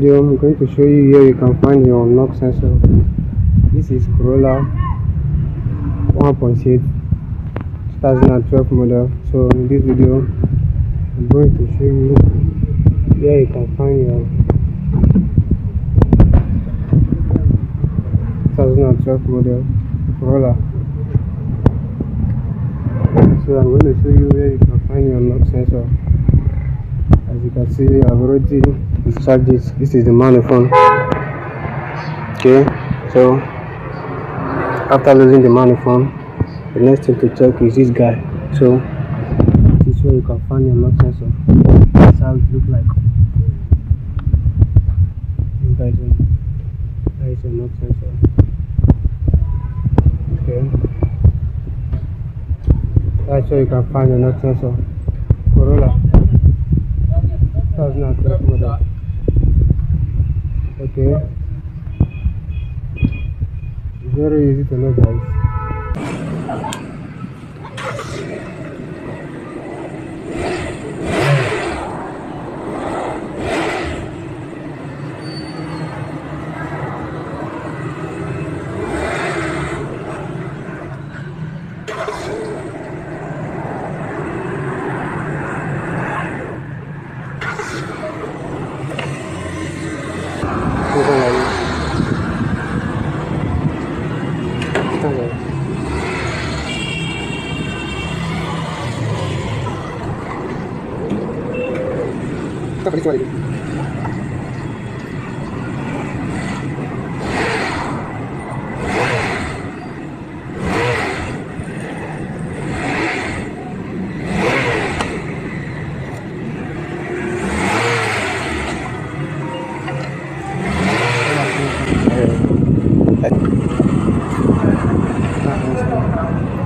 Video, I'm going to show you where you can find your knock sensor. This is Corolla 1.8 2012 model. So in this video, I'm going to show you where you can find your 2012 model Corolla. So I'm going to show you where you can find your knock sensor. As you can see, I've already discharged this. This is the manifold. Okay, so after losing the manifold, the next thing to check is this guy. So this is where you can find your knock sensor. That's how it looks like. This guy is your knock sensor. Okay, that's where you can find your knock sensor. Corolla 2012 model. Okay, it's very easy to know, guys.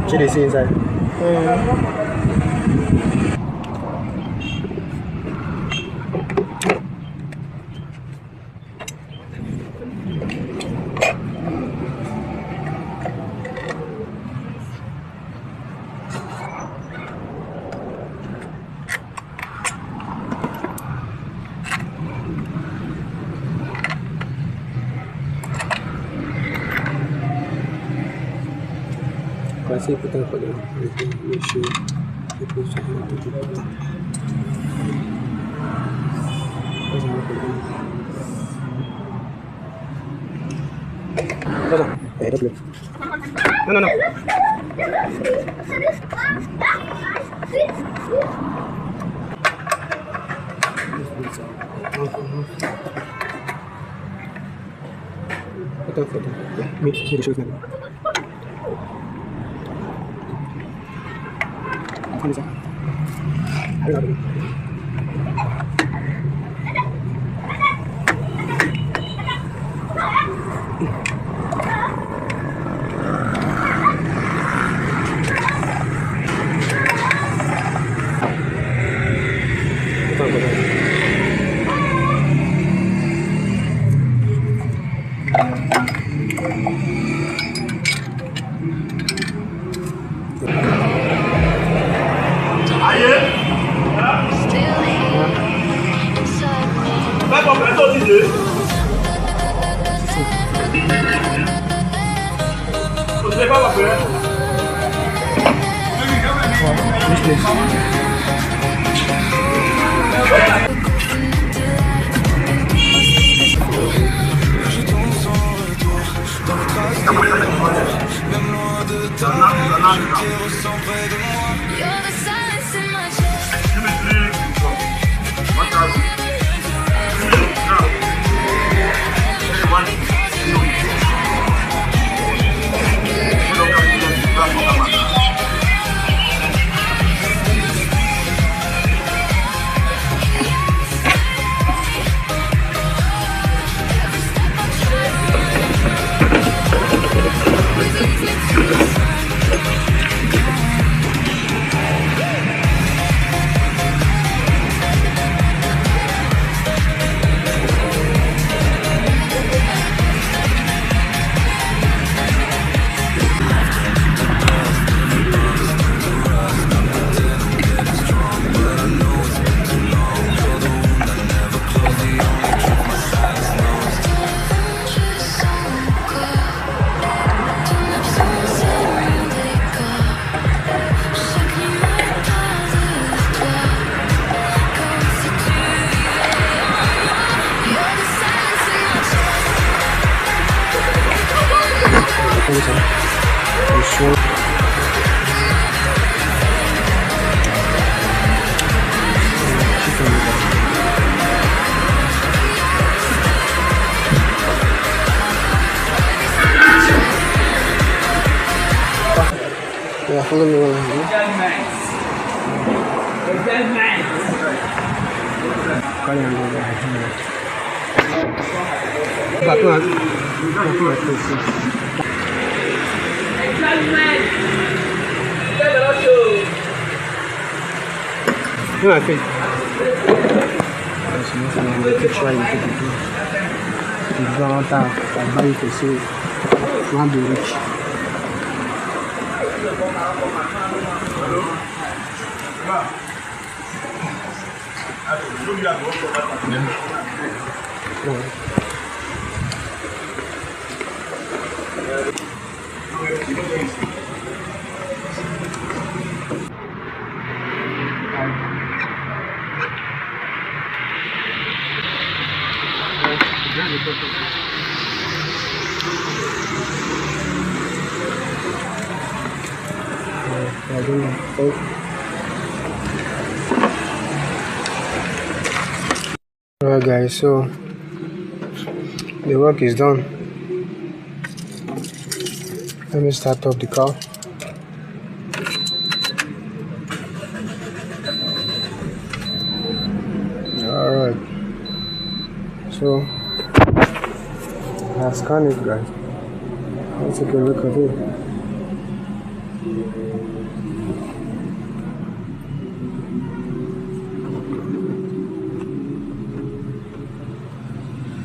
Should they see inside? Kasi putang ko lang. Make sure ito siya natutupad. Kasi matulog. Basta. Double. No. Ito. May shoot na. Ano siya? Ano? center. You show. Yeah, follow me around here. Alright guys, so the work is done. Let me start up the car. Alright, so I scanned it guys. Let's take a look at it.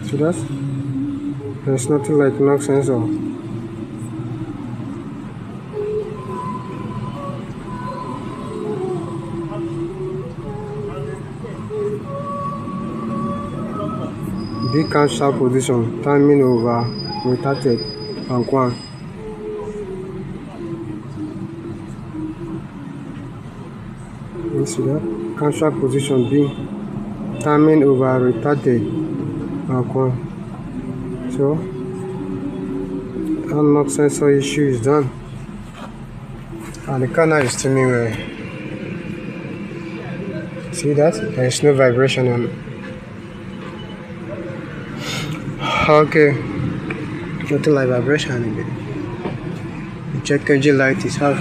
See that? There's nothing like knock sensor. Big camshaft position, timing over retarded and one. You see that? Camshaft position B, timing over retarded and one. So, unlock sensor issue is done. And the car now is steaming well. See that? There is no vibration on it. Okay, nothing like vibration again. The check engine light is off.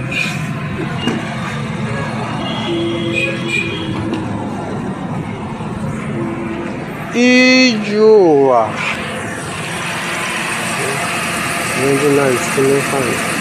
The engine light is still fine.